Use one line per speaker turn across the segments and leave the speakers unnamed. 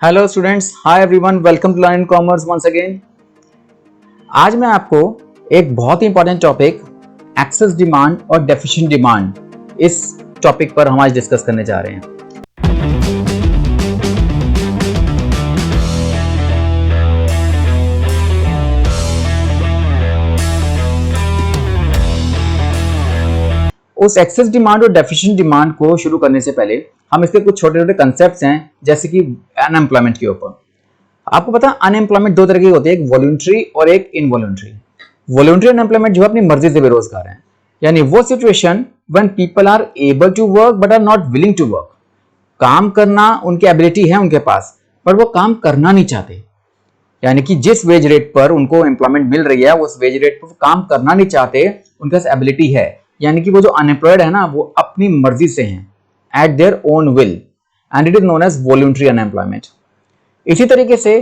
Hello students, hi everyone, welcome to learn commerce once again. आज मैं आपको एक बहुत ही इंपॉर्टेंट टॉपिक एक्सेस डिमांड और डेफिशिएंट डिमांड, इस टॉपिक पर हम आज डिस्कस करने जा रहे हैं। उस एक्सेस डिमांड और डेफिशिएंट डिमांड को शुरू करने से पहले हम इसके कुछ छोटे छोटे कंसेप्ट्स हैं, जैसे कि अनएम्प्लॉयमेंट के ऊपर। आपको पता है अनएम्प्लॉयमेंट दो तरह की होती है, एक वॉलंटरी और एक इनवॉलंटरी। वॉलंटरी अनएम्प्लॉयमेंट जो है अपनी मर्जी से बेरोजगार है, यानी वो situation when people are able to work but are not willing to work. काम करना उनकी एबिलिटी है उनके पास, पर वो काम करना नहीं चाहते। यानी कि जिस वेज रेट पर उनको एम्प्लॉयमेंट मिल रही है उस वेज रेट पर वो काम करना नहीं चाहते, उनके पास एबिलिटी है। यानी कि वो जो अनएम्प्लॉयड है ना, वो अपनी मर्जी से हैं, at their own will, and it is known as voluntary unemployment. इसी तरीके से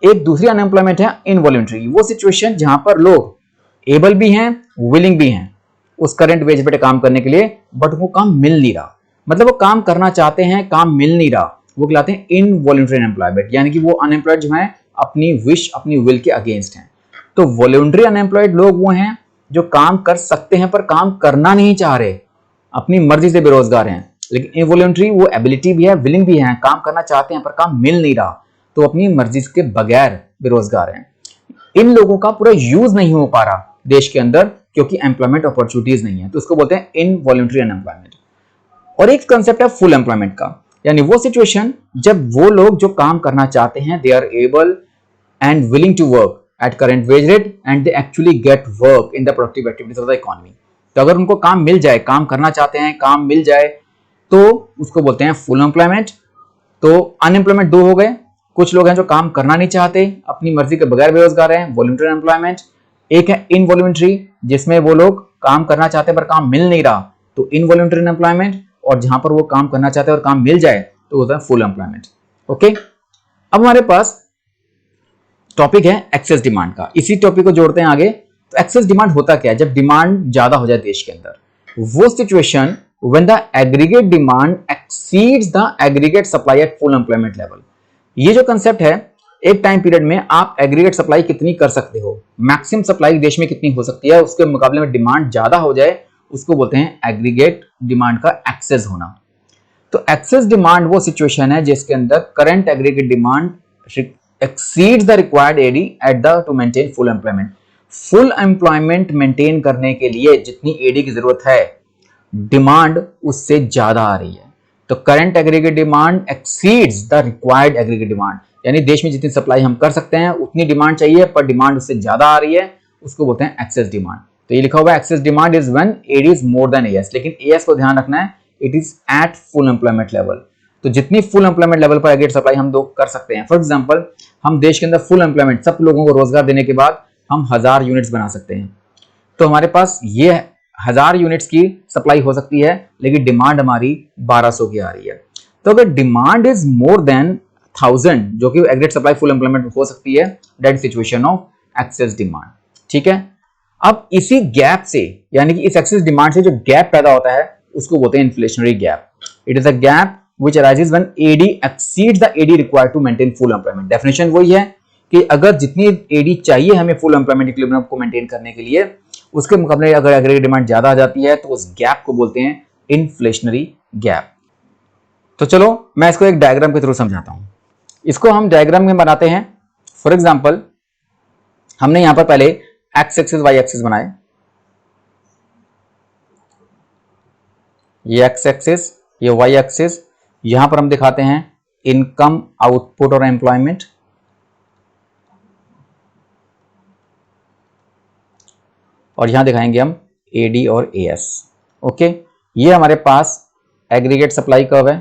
एक दूसरी अनएम्प्लॉयमेंट है इनवॉलंटरी, वो सिचुएशन जहां पर लोग एबल भी हैं, विलिंग भी हैं उस करंट वेज पे काम करने के लिए, बट वो काम मिल नहीं रहा। मतलब वो काम करना चाहते हैं, काम मिल नहीं रहा, वो कहलाते हैं इनवॉलंटरी अनएम्प्लॉयमेंट। यानी कि वो अनएम्प्लॉयड जो है अपनी विश, अपनी विल के अगेंस्ट हैं। तो वॉलंटरी अनएम्प्लॉयड लोग वो हैं जो काम कर सकते हैं पर काम करना नहीं चाह रहे, अपनी मर्जी से बेरोजगार हैं। लेकिन इनवॉलंटरी वो एबिलिटी भी है, विलिंग भी है, काम करना चाहते हैं पर काम मिल नहीं रहा, तो अपनी मर्जी के बगैर बेरोजगार हैं। इन लोगों का पूरा यूज नहीं हो पा रहा देश के अंदर, क्योंकि एम्प्लॉयमेंट अपॉर्चुनिटीज नहीं है, तो उसको बोलते हैं इनवॉलंटरी अनएम्प्लॉयमेंट। और एक कंसेप्ट है फुल एम्प्लॉयमेंट का, यानी वो सिचुएशन जब वो लोग जो काम करना चाहते हैं, they are able and willing to work at current wage rate and they actually get work in the productive activities of the economy। तो अगर उनको काम मिल जाए, काम करना चाहते हैं, काम मिल जाए, तो उसको बोलते हैं फुल एम्प्लॉयमेंट। तो अनएम्प्लॉयमेंट दो हो गए, कुछ लोग हैं जो काम करना नहीं चाहते, अपनी मर्जी के बगैर बेरोजगार हैं, वॉलंटरी अनएम्प्लॉयमेंट। एक है इनवॉलंटरी, जिसमें वो लोग काम करना चाहते हैं पर काम मिल नहीं रहा, तो इनवॉलंटरी अनएम्प्लॉयमेंट। और जहां पर वो काम करना चाहते हैं और काम मिल जाए तो होता है फुल एम्प्लॉयमेंट। ओके, अब हमारे पास टॉपिक है एक्सेस डिमांड का। इसी टॉपिक को जोड़ते हैं आगे। तो एक्सेस डिमांड होता क्या है? जब डिमांड ज्यादा हो जाए देश के अंदर, वो situation when the aggregate demand exceeds the aggregate supply at full employment level. ये जो कंसेप्ट है, एक टाइम पीरियड में आप एग्रीगेट सप्लाई कितनी कर सकते हो, मैक्सिमम सप्लाई देश में कितनी हो सकती है, उसके मुकाबले में डिमांड ज्यादा हो जाए, उसको बोलते हैं एग्रीगेट डिमांड का एक्सेस होना। तो एक्सेस डिमांड वो सिचुएशन है जिसके अंदर current aggregate demand exceeds the required AD at the to maintain full employment। full employment maintain करने के लिए जितनी AD की जरूरत है, डिमांड उससे ज्यादा आ रही है। तो current aggregate demand exceeds the required aggregate demand, यानी देश में जितनी सप्लाई हम कर सकते हैं उतनी डिमांड चाहिए, पर डिमांड उससे ज्यादा आ रही है, उसको बोलते हैं एक्सेस डिमांड। तो ये लिखा हुआ है excess demand is when AD is more than AS, लेकिन AS को ध्यान रखना है, it is at full employment level. तो जितनी फुल एम्प्लॉयमेंट लेवल पर एग्रीगेट सप्लाई हम लोग कर सकते हैं, फॉर एग्जांपल हम देश के अंदर फुल एम्प्लॉयमेंट, सब लोगों को रोजगार देने के बाद हम 1000 यूनिट्स बना सकते हैं। तो हमारे पास ये 1000 यूनिट्स की सप्लाई हो सकती है, लेकिन डिमांड हमारी 1200 की आ रही है। तो अगर डिमांड इज मोर देन 1000, जो कि एग्रीगेट सप्लाई फुल एम्प्लॉयमेंट हो सकती है, that situation of excess demand. ठीक है, अब इसी गैप से, यानी कि इस एक्सेस डिमांड से जो गैप पैदा होता है, उसको बोलते हैं inflationary gap. It is a gap which arises when AD exceeds the AD required to maintain full employment। Definition वही है कि अगर जितनी AD चाहिए हमें फुल एम्प्लॉयमेंट इक्विलिब्रियम को मेंटेन करने के लिए, उसके मुकाबले अगर एग्रीगेट डिमांड ज्यादा आ जाती है, तो उस गैप को बोलते हैं इन्फ्लेशनरी गैप। तो चलो मैं इसको एक डायग्राम के थ्रू समझाता हूं। इसको हम डायग्राम में बनाते हैं। फॉर एग्जाम्पल, हमने यहां पर पहले एक्स एक्सिस वाई एक्सिस बनाए, ये एक्स एक्सिस, ये वाई एक्सिस। यहां पर हम दिखाते हैं इनकम, आउटपुट और एम्प्लॉयमेंट। और यहां दिखाएंगे हम एडी और एएस। ओके, ये हमारे पास एग्रीगेट सप्लाई कर्व है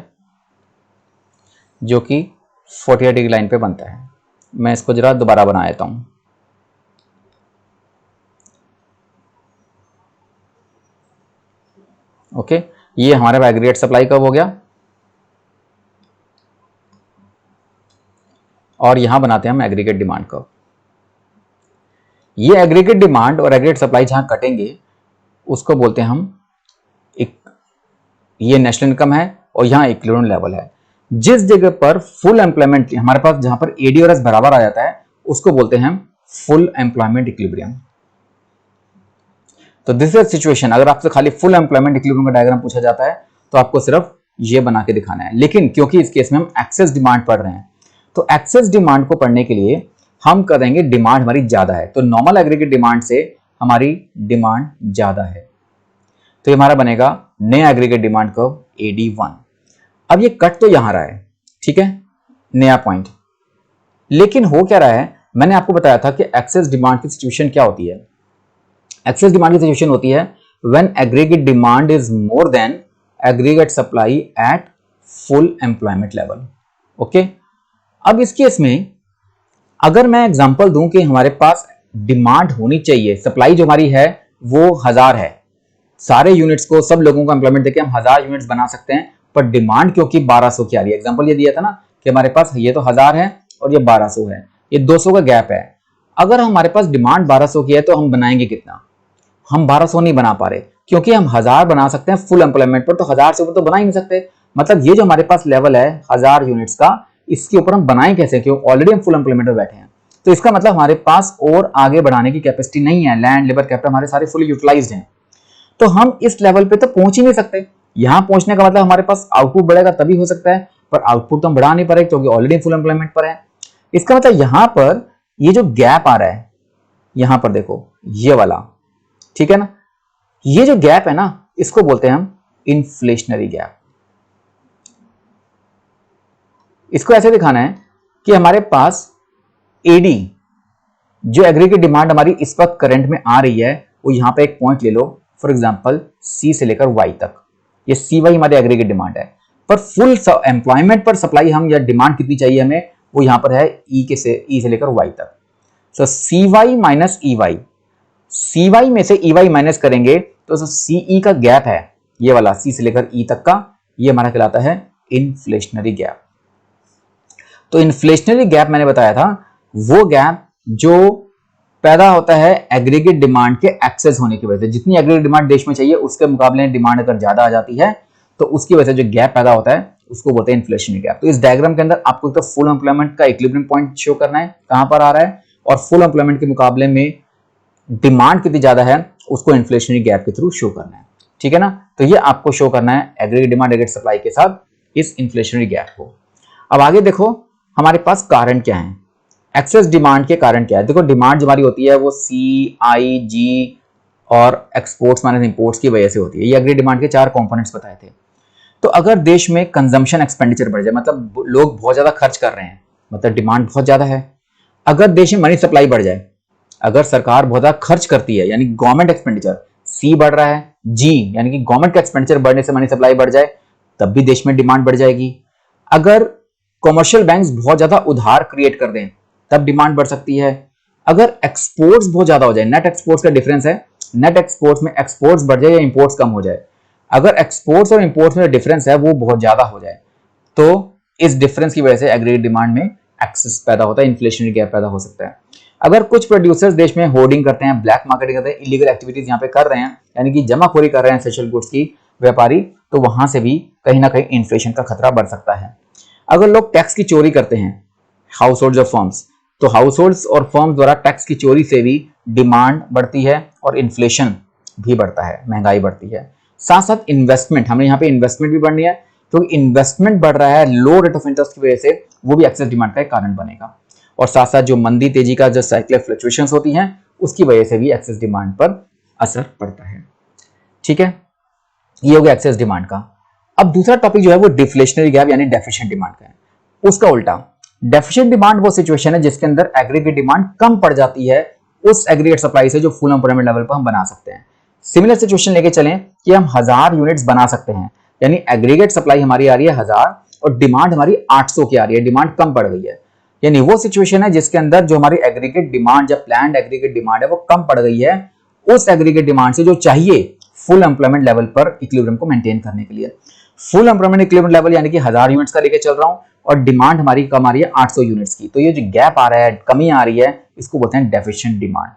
जो कि 48 डिग्री लाइन पे बनता है। मैं इसको जरा दोबारा बना देता हूं। ओके, ये हमारे एग्रीगेट सप्लाई कर्व हो गया, और यहां बनाते हैं हम एग्रीगेट डिमांड कर्व। ये एग्रीगेट डिमांड और एग्रीगेट सप्लाई जहां कटेंगे उसको बोलते हैं हम एक, ये नेशनल इनकम है और यहां इक्विलिब्रियम लेवल है। जिस जगह पर फुल एम्प्लॉयमेंट हमारे पास जहां पर एडी और एस बराबर आ जाता है उसको बोलते हैं फुल एम्प्लॉयमेंट इक्विलिब्रियम। तो दिस इज सिचुएशन, अगर आपसे खाली फुल एम्प्लॉयमेंट इक्विलिब्रियम का डायग्राम पूछा जाता है तो आपको सिर्फ ये बना के दिखाना है। लेकिन क्योंकि इस केस में हम एक्सेस डिमांड पढ़ रहे हैं तो एक्सेस डिमांड को पढ़ने के लिए हम करेंगे डिमांड हमारी ज्यादा है, तो नॉर्मल एग्रीगेट डिमांड से हमारी डिमांड ज्यादा है, तो ये हमारा बनेगा नया एग्रीगेट डिमांड कर्व AD1। अब ये कट तो यहां रहा है, ठीक है, नया पॉइंट। लेकिन हो क्या रहा है, मैंने आपको बताया था कि एक्सेस डिमांड की सिचुएशन क्या होती है। एक्सेस डिमांड की सिचुएशन होती है when aggregate demand is more than aggregate supply at full employment level. Okay, अब इस केस में अगर मैं एग्जांपल दूं कि हमारे पास डिमांड होनी चाहिए, सप्लाई जो हमारी है वो 1000 है, सारे यूनिट्स को सब लोगों को एम्प्लॉयमेंट देके हम 1000 यूनिट्स बना सकते हैं, पर डिमांड क्योंकि 1200 की आ रही है। एग्जांपल ये दिया था ना कि हमारे पास ये तो 1000 है और ये 1200 है, ये 200 का गैप है। अगर हमारे पास डिमांड 1200 की है तो हम बनाएंगे कितना, हम 1200 नहीं बना पा रहे क्योंकि हम 1000 बना सकते हैं फुल एम्प्लॉयमेंट पर, तो 1000 से ऊपर तो बना ही नहीं सकते। मतलब ये जो हमारे पास लेवल है 1000 यूनिट्स का, इसके ऊपर हम बनाएं कैसे, क्यों ऑलरेडी हम फुल एम्प्लॉयमेंट में बैठे हैं। तो इसका मतलब हमारे पास और आगे बढ़ाने की कैपेसिटी नहीं है, लैंड लेबर कैपिटल हमारे सारे फुली यूटिलाइज्ड हैं, तो हम इस लेवल पे तो पहुंच ही नहीं सकते। यहां पहुंचने का मतलब हमारे पास आउटपुट बढ़ेगा तभी हो सकता है, पर आउटपुट तो हम बढ़ा नहीं पा रहे क्योंकि ऑलरेडी फुल एम्प्लॉयमेंट पर है। इसका मतलब यहां पर ये जो गैप आ रहा है, यहां पर देखो ये वाला, ठीक है ना, ये जो गैप है ना इसको बोलते हैं हम इन्फ्लेशनरी गैप। इसको ऐसे दिखाना है कि हमारे पास एडी जो एग्रीगेट डिमांड हमारी इस वक्त करंट में आ रही है वो यहां पे एक पॉइंट ले लो, फॉर एग्जांपल सी से लेकर वाई तक, ये सी वाई हमारी एग्रीगेट डिमांड है, पर फुल एम्प्लॉयमेंट पर सप्लाई हम या डिमांड कितनी चाहिए हमें वो यहां पर है ई से लेकर वाई तक। सो सी वाई माइनस ई वाई, सी वाई में से ई वाई माइनस करेंगे तो सीई का गैप है ये वाला सी से लेकर ई तक का, ये हमारा कहलाता है इन्फ्लेशनरी गैप। तो इन्फ्लेशनरी गैप मैंने बताया था वो गैप जो पैदा होता है एग्रीगेट डिमांड के एक्सेस होने की वजह से। जितनी एग्रीगेट डिमांड देश में चाहिए उसके मुकाबले डिमांड अगर ज्यादा आ जाती है तो उसकी वजह से जो गैप पैदा होता है उसको बोलते हैं इन्फ्लेशनरी गैप। तो इस डायग्राम के अंदर आपको तो फुल एम्प्लॉयमेंट का इक्विलिब्रियम पॉइंट शो करना है कहां पर आ रहा है, और फुल एम्प्लॉयमेंट के मुकाबले में डिमांड कितनी ज्यादा है उसको इन्फ्लेशनरी गैप के थ्रू शो करना है, ठीक है ना। तो ये आपको शो करना है एग्रीगेट डिमांड एग्रीगेट सप्लाई के साथ इस इन्फ्लेशनरी गैप को। अब आगे देखो हमारे पास कारण क्या है, एक्सेस डिमांड के कारण क्या है। देखो डिमांड जो हमारी होती है वो सी आई जी और एक्सपोर्ट्स माइनस इंपोर्ट्स की वजह से होती है। ये एग्रीगेट डिमांड के 4 कंपोनेंट्स बताए थे। तो अगर देश में कंजम्पशन एक्सपेंडिचर बढ़ जाए, मतलब लोग बहुत ज्यादा खर्च कर रहे हैं, मतलब डिमांड बहुत ज्यादा है। अगर देश में मनी सप्लाई बढ़ जाए, अगर सरकार बहुत ज्यादा खर्च करती है यानी गवर्नमेंट एक्सपेंडिचर, सी बढ़ रहा है, जी यानी कि गवर्नमेंट का एक्सपेंडिचर बढ़ने से मनी सप्लाई बढ़ जाए तब भी देश में डिमांड बढ़ जाएगी। अगर कॉमर्शियल बैंक्स बहुत ज्यादा उधार क्रिएट कर दें तब डिमांड बढ़ सकती है। अगर एक्सपोर्ट्स बहुत ज्यादा हो जाए, नेट एक्सपोर्ट्स का डिफरेंस है, नेट एक्सपोर्ट्स में एक्सपोर्ट्स बढ़ जाए या इंपोर्ट्स कम हो जाए, अगर एक्सपोर्ट्स और इंपोर्ट्स में डिफरेंस है वो बहुत ज्यादा हो जाए तो इस डिफरेंस की वजह से एग्रीगेट डिमांड में एक्सेस पैदा होता है, इन्फ्लेशनरी गैप पैदा हो सकता है। अगर कुछ प्रोड्यूसर्स देश में होर्डिंग करते हैं, ब्लैक मार्केटिंग करते हैं, इलीगल एक्टिविटीज यहाँ पे कर रहे हैं यानी कि जमाखोरी कर रहे हैं एसेंशियल गुड्स की व्यापारी, तो वहां से भी कहीं ना कहीं इन्फ्लेशन का खतरा बढ़ सकता है। अगर लोग टैक्स की चोरी करते हैं, हाउस होल्ड्स और फर्म्स, तो हाउस होल्ड्स और फर्म्स द्वारा टैक्स की चोरी से भी डिमांड बढ़ती है और इन्फ्लेशन भी बढ़ता है, महंगाई बढ़ती है। साथ साथ इन्वेस्टमेंट, हमें यहाँ पे इन्वेस्टमेंट भी बढ़नी है, तो इन्वेस्टमेंट बढ़ रहा है लो रेट ऑफ इंटरेस्ट की वजह से, वो भी एक्सेस डिमांड का एक कारण बनेगा। और साथ साथ जो मंदी तेजी का जो साइक्लिक फ्लक्चुएशंस होती हैं उसकी वजह से भी एक्सेस डिमांड पर असर पड़ता है, ठीक है। ये हो गया एक्सेस डिमांड का। अब दूसरा टॉपिक जो है वो डिफ्लेशनरी गैप यानी डेफिशिएंट डिमांड का है। उसका उल्टा, डेफिशिएंट डिमांड वो सिचुएशन है जिसके अंदर एग्रीगेट डिमांड कम पड़ जाती है उस एग्रीगेट सप्लाई से जो फुल एम्प्लॉयमेंट लेवल पर हम बना सकते हैं। सिमिलर सिचुएशन लेके चलें कि हम 1000 यूनिट्स बना सकते हैं, यानी एग्रीगेट सप्लाई हमारी आ रही है 1000 और डिमांड हमारी 800 की आ रही है, डिमांड कम पड़ गई है। यानी वो सिचुएशन है जिसके अंदर जो हमारी एग्रीगेट डिमांड या प्लान्ड एग्रीगेट डिमांड है वो कम पड़ गई है उस एग्रीगेट डिमांड से जो चाहिए फुल एम्प्लॉयमेंट लेवल पर इक्विलिब्रियम को मेंटेन करने के लिए। फुल एम्प्लॉयमेंट इक्विलिब्रियम लेवल यानी कि 1000 यूनिट्स का लेके चल रहा हूं और डिमांड हमारी कम आ रही है 800 यूनिट्स की, तो ये जो गैप आ रहा है, कमी आ रही है, इसको बोलते हैं डेफिशिएंट डिमांड।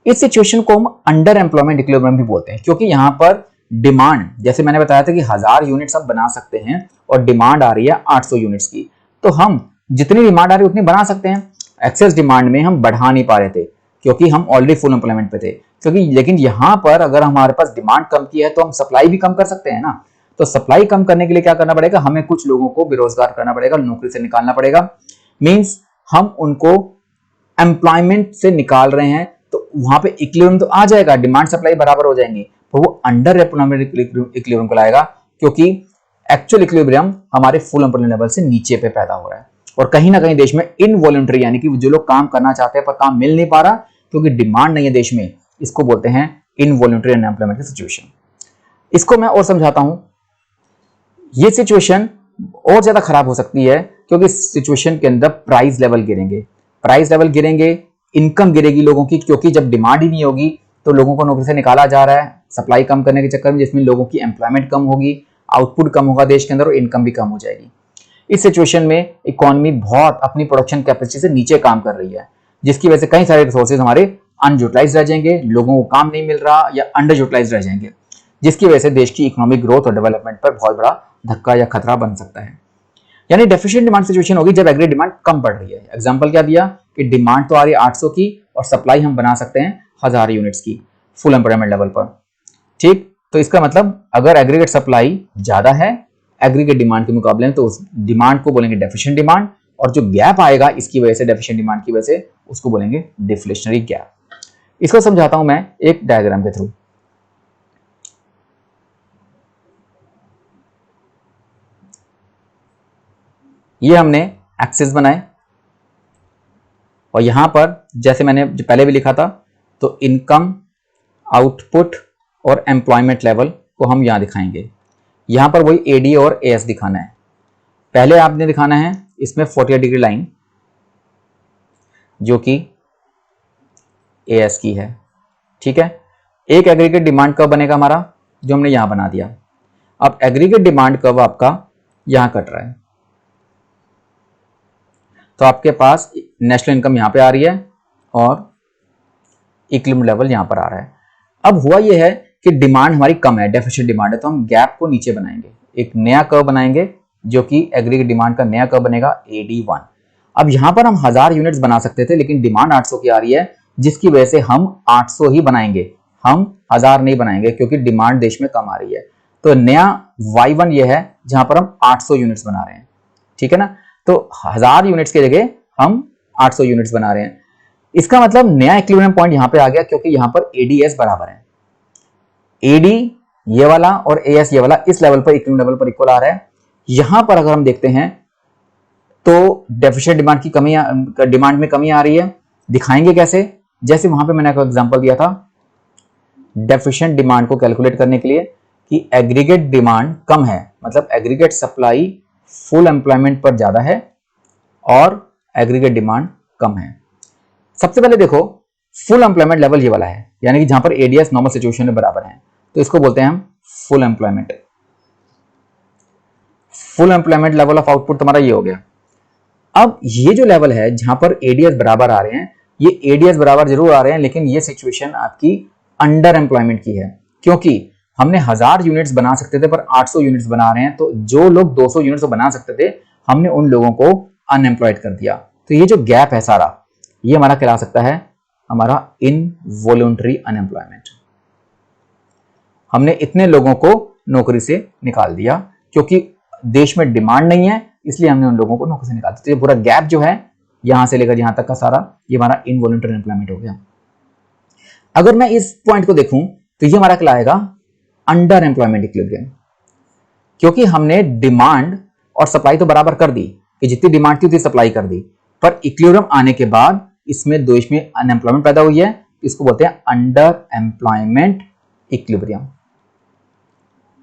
इस सिचुएशन को हम अंडर एम्प्लॉयमेंट इक्विलिब्रियम भी बोलते हैं क्योंकि यहां पर डिमांड, जैसे मैंने बताया था कि 1000 यूनिट्स हम बना सकते हैं और डिमांड आ रही है 800 यूनिट्स की, तो हम जितनी डिमांड आ रही है उतनी बना सकते हैं। एक्सेस डिमांड में हम बढ़ा नहीं पा रहे थे क्योंकि हम ऑलरेडी फुल एम्प्लॉयमेंट पे थे, क्योंकि लेकिन यहाँ पर अगर हमारे पास डिमांड कम की है तो हम सप्लाई भी कम कर सकते हैं ना। तो सप्लाई कम करने के लिए क्या करना पड़ेगा, हमें कुछ लोगों को बेरोजगार करना पड़ेगा, नौकरी से निकालना पड़ेगा। मींस हम उनको एम्प्लॉयमेंट से निकाल रहे हैं, तो वहां पे इक्विलिब्रियम तो आ जाएगा, डिमांड सप्लाई बराबर हो जाएंगे, तो वो अंडर एम्प्लॉयमेंट इक्विलिब्रियम को लाएगा, क्योंकि एक्चुअल इक्विलिब्रियम हमारे फुल एम्प्लॉयमेंट लेवल से नीचे पे पैदा हो रहा है। और कहीं ना कहीं देश में इनवॉलंटरी, यानी कि जो लोग काम करना चाहते हैं पर काम मिल नहीं पा रहा क्योंकि डिमांड नहीं है देश में, इसको बोलते हैं इनवॉलंटरी अनएम्प्लॉयमेंट की सिचुएशन। इसको मैं और समझाता हूं। ये सिचुएशन और ज्यादा खराब हो सकती है क्योंकि इस सिचुएशन के अंदर प्राइस लेवल गिरेंगे, इनकम गिरेगी लोगों की, क्योंकि जब डिमांड ही नहीं होगी तो लोगों को नौकरी से निकाला जा रहा है सप्लाई कम करने के चक्कर में, जिसमें लोगों की एम्प्लॉयमेंट कम होगी, आउटपुट कम होगा देश के अंदर और इनकम भी कम हो जाएगी। इस सिचुएशन में इकोनॉमी बहुत अपनी प्रोडक्शन कैपेसिटी से नीचे काम कर रही है, जिसकी वजह से कई सारे रिसोर्सेज हमारे अनयूटिलाइज रह जाएंगे, लोगों को काम नहीं मिल रहा या अंडर यूटिलाइज रह जाएंगे, जिसकी वजह से देश की इकोनॉमिक ग्रोथ और डेवलपमेंट पर बहुत बड़ा धक्का या खतरा बन सकता है। यानी डेफिशिएंट डिमांड सिचुएशन होगी जब एग्री डिमांड कम बढ़ रही है। एग्जांपल क्या दिया कि डिमांड तो आ रही है 800 की और सप्लाई हम बना सकते हैं 1000 यूनिट्स की फुल एम्प्लॉयमेंट लेवल पर। ठीक, तो इसका मतलब अगर एग्रीगेट सप्लाई ज्यादा है एग्रीगेट डिमांड के मुकाबले में, तो उस डिमांड को बोलेंगे डेफिशिएंट डिमांड, और जो गैप आएगा इसकी वजह से डेफिशिएंट डिमांड की वजह से उसको बोलेंगे डिफ्लेशनरी गैप। इसको समझाता हूं मैं एक डायग्राम के थ्रू। ये हमने एक्सिस बनाए और यहां पर जैसे मैंने जो पहले भी लिखा था, तो इनकम, आउटपुट और एम्प्लॉयमेंट लेवल को हम यहां दिखाएंगे। यहां पर वही एडी और एएस दिखाना है। पहले आपने दिखाना है इसमें 48 डिग्री लाइन जो कि एएस की है। ठीक है, एक एग्रीगेट डिमांड कर्व बनेगा हमारा, जो हमने यहां बना दिया। अब एग्रीगेट डिमांड कर्व आपका यहां कट रहा है, तो आपके पास नेशनल इनकम यहां पे आ रही है और इक्विलिब्रियम लेवल यहां पर आ रहा है। अब हुआ यह है कि डिमांड हमारी कम है, डेफिशिएंट डिमांड है, तो हम गैप को नीचे बनाएंगे, एक नया कर्व बनाएंगे जो कि एग्रीगेट डिमांड का नया कर्व बनेगा AD1। अब यहां पर हम 1000 यूनिट्स बना सकते थे, लेकिन डिमांड 800 की आ रही है, जिसकी वजह से हम 800 ही बनाएंगे, हम 1000 नहीं बनाएंगे क्योंकि डिमांड देश में कम आ रही है। तो नया Y1 ये है जहां पर हम 800 यूनिट्स बना रहे हैं। ठीक है ना, तो 1000 यूनिट्स की जगह हम 800 यूनिट्स बना रहे हैं। इसका मतलब नया इक्विलिब्रियम पॉइंट यहां पे आ गया, क्योंकि यहां पर ADS बराबर है, AD ये वाला और AS ये वाला इस लेवल पर इक्विलिब्रियम लेवल पर इक्वल आ रहा है। यहां पर अगर हम देखते हैं तो डेफिशिएंट डिमांड की कमी, डिमांड में कमी आ रही है। दिखाएंगे कैसे, जैसे वहां पे मैंने आपको एग्जांपल दिया था डेफिशिएंट डिमांड को कैलकुलेट करने के लिए कि एग्रीगेट डिमांड कम है, मतलब एग्रीगेट सप्लाई फुल एम्प्लॉयमेंट पर ज्यादा है और एग्रीगेट डिमांड कम है। सबसे पहले देखो फुल एम्प्लॉयमेंट लेवल ये वाला है, यानी कि जहां पर एडीएस नॉर्मल सिचुएशन में बराबर है, तो इसको बोलते हैं हम full employment. Full employment level of output तुम्हारा ये हो गया। अब ये जो लेवल है जहां पर एडीएस बराबर आ रहे हैं, ये एडीएस बराबर जरूर आ रहे हैं, लेकिन ये सिचुएशन आपकी अंडर एम्प्लॉयमेंट की है, क्योंकि हमने 1000 यूनिट्स बना सकते थे पर 800 यूनिट्स बना रहे हैं। तो जो लोग 200 यूनिट्स बना सकते थे, हमने उन लोगों को अनएम्प्लॉयड कर दिया। तो ये जो गैप है सारा, ये हमारा कहला सकता है हमारा इनवॉलंटरी अनएम्प्लॉयमेंट। हमने इतने लोगों को नौकरी से निकाल दिया क्योंकि देश में डिमांड नहीं है, इसलिए हमने उन लोगों को नौकरी से निकाल दिया। तो ये पूरा गैप जो है यहां से लेकर यहां तक का सारा, ये हमारा इनवॉलंटरी अनएम्प्लॉयमेंट हो गया। अगर मैं इस पॉइंट को देखूं तो ये हमारा कहलाएगा अंडर एम्प्लॉयमेंट इक्विलिब्रियम, क्योंकि हमने डिमांड और सप्लाई तो बराबर कर दी कि जितनी डिमांड थी उतनी सप्लाई कर दी, पर इक्विलिब्रियम आने के बाद इसमें देश में अनएम्प्लॉयमेंट पैदा हुई है, इसको बोलते हैं अंडर एम्प्लॉयमेंट इक्विलिब्रियम।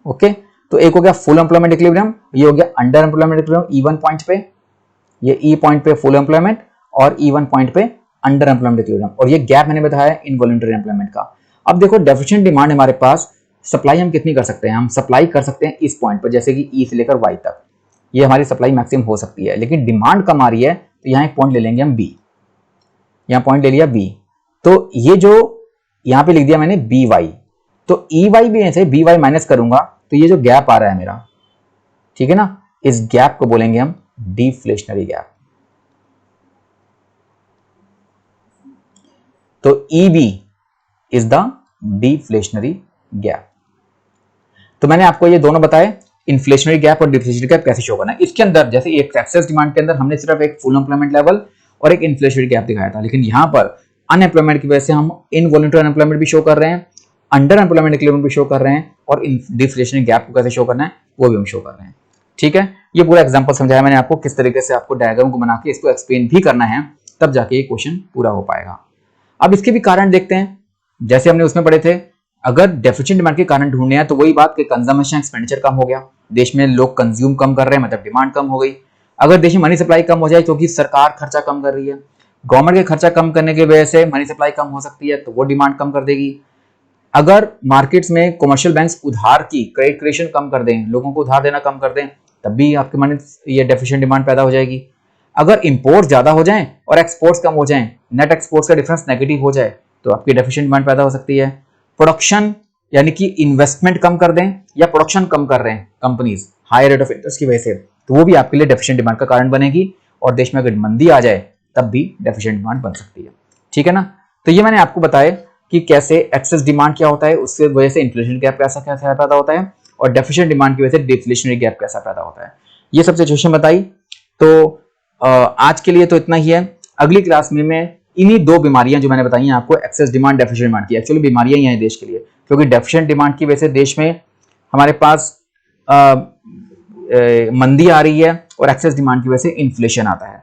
ओके, तो एक हो गया फुल एम्प्लॉयमेंट इक्विलिब्रियम, ये हो गया under employment equilibrium E1 point पे, ये E पॉइंट पे फुल एम्प्लॉयमेंट और E1 पॉइंट पे अंडर एम्प्लॉयमेंट इक्विलिब्रियम, और ये गैप मैंने बताया इनवॉलंटरी एम्प्लॉयमेंट का। अब देखो डेफिशिएंट डिमांड हमारे पास, सप्लाई हम कितनी कर सकते हैं, हम सप्लाई कर सकते हैं इस पॉइंट पर, जैसे कि E से लेकर Y तक, ये हमारी सप्लाई मैक्सिमम हो सकती है, लेकिन डिमांड कम आ रही है, तो यहाँ एक पॉइंट ले लेंगे हम B, यहाँ पॉइंट ले लिया B। तो ये जो यहाँ पे लिख दिया मैंने BY, तो ई वाई में से बी वाई माइनस करूंगा तो ये जो गैप आ रहा है मेरा, ठीक है ना, इस गैप को बोलेंगे हम डिफ्लेशनरी गैप। तो EB is the deflationary gap. तो मैंने आपको ये दोनों बताए, इन्फ्लेशनरी गैप और डिफ्लेशनरी गैप कैसे शो करना है। इसके अंदर जैसे एक एक्सेस डिमांड के अंदर हमने सिर्फ एक फुल एम्प्लॉयमेंट लेवल और एक इन्फ्लेशनरी गैप दिखाया था, लेकिन यहां पर अनएम्प्लॉयमेंट की वजह से हम इनवॉलंटरी अनएम्प्लॉयमेंट भी शो कर रहे हैं, अंडर एम्प्लॉयमेंट इक्विलिब्रियम भी शो कर रहे हैं, और डिफ्लेशनरी गैप को कैसे शो करना है वो भी हम शो कर रहे हैं। ठीक है, ये पूरा एग्जांपल समझाया मैंने आपको, किस तरीके से आपको डायग्राम को बना के इसको एक्सप्लेन भी करना है, तब जाके ये क्वेश्चन पूरा हो पाएगा। अब इसके भी कारण देखते हैं, जैसे हमने उसमें पढ़े थे, अगर डेफिशिएंट डिमांड के कारण ढूंढने हैं तो वही बात कि कंजम्पशन एक्सपेंडिचर कम हो गया, देश में लोग कंज्यूम कम कर रहे हैं, मतलब डिमांड कम हो गई। अगर देश में मनी सप्लाई कम हो जाए क्योंकि सरकार खर्चा कम कर रही है, गवर्नमेंट के खर्चा कम करने की वजह से मनी सप्लाई कम हो सकती है, तो वो डिमांड कम कर देगी। अगर मार्केट्स में कमर्शियल बैंक्स उधार की क्रेडिट क्रिएशन कम कर दें, लोगों को उधार देना कम कर दें, तब भी आपके मनी ये डेफिशिएंट डिमांड पैदा हो जाएगी। अगर इंपोर्ट ज्यादा हो जाएं और एक्सपोर्ट्स कम हो जाएं, नेट एक्सपोर्ट्स का डिफरेंस नेगेटिव हो जाए, तो आपकी डेफिशिएंट डिमांड पैदा हो सकती है। प्रोडक्शन यानी कि इन्वेस्टमेंट कम कर दें या प्रोडक्शन कम कर रहे हैं companies higher rate of interest की वजह से, तो वो भी आपके लिए डेफिशिएंट डिमांड का कारण बनेगी, और देश में अगर मंदी आ जाए तब भी डेफिशिएंट डिमांड बन सकती है। ठीक है ना, तो ये मैंने आपको बताया कि कैसे एक्सेस डिमांड क्या होता है, उससे वजह से इन्फ्लेशन गैप कैसा कैसा पैदा होता है, और डेफिशिएंट डिमांड की वजह से डिफ्लेशनरी गैप कैसा पैदा होता है। ये सब सिचुएशन बताई। तो आज के लिए तो इतना ही है। अगली क्लास में मैं इन्हीं दो बीमारियां जो मैंने बताई हैं आपको, एक्सेस डिमांड डेफिशिएंट डिमांड की, एक्चुअली बीमारियां ही हैं देश के लिए, क्योंकि डेफिशिएंट डिमांड की वजह से देश में हमारे पास मंदी आ रही है, और एक्सेस डिमांड की वजह से इन्फ्लेशन आता है।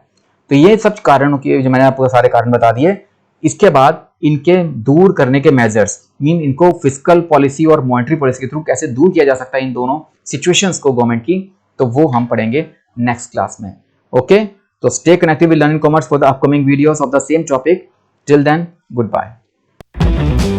तो ये सब कारणों की जो मैंने आपको सारे कारण बता दिए, इसके बाद इनके दूर करने के मेजर्स, मीन इनको फिस्कल पॉलिसी और मॉनेटरी पॉलिसी के थ्रू कैसे दूर किया जा सकता है इन दोनों सिचुएशंस को गवर्नमेंट की, तो वो हम पढ़ेंगे नेक्स्ट क्लास में। ओके, तो stay connected with Learning Commerce for the upcoming videos of the same topic. Till then, goodbye.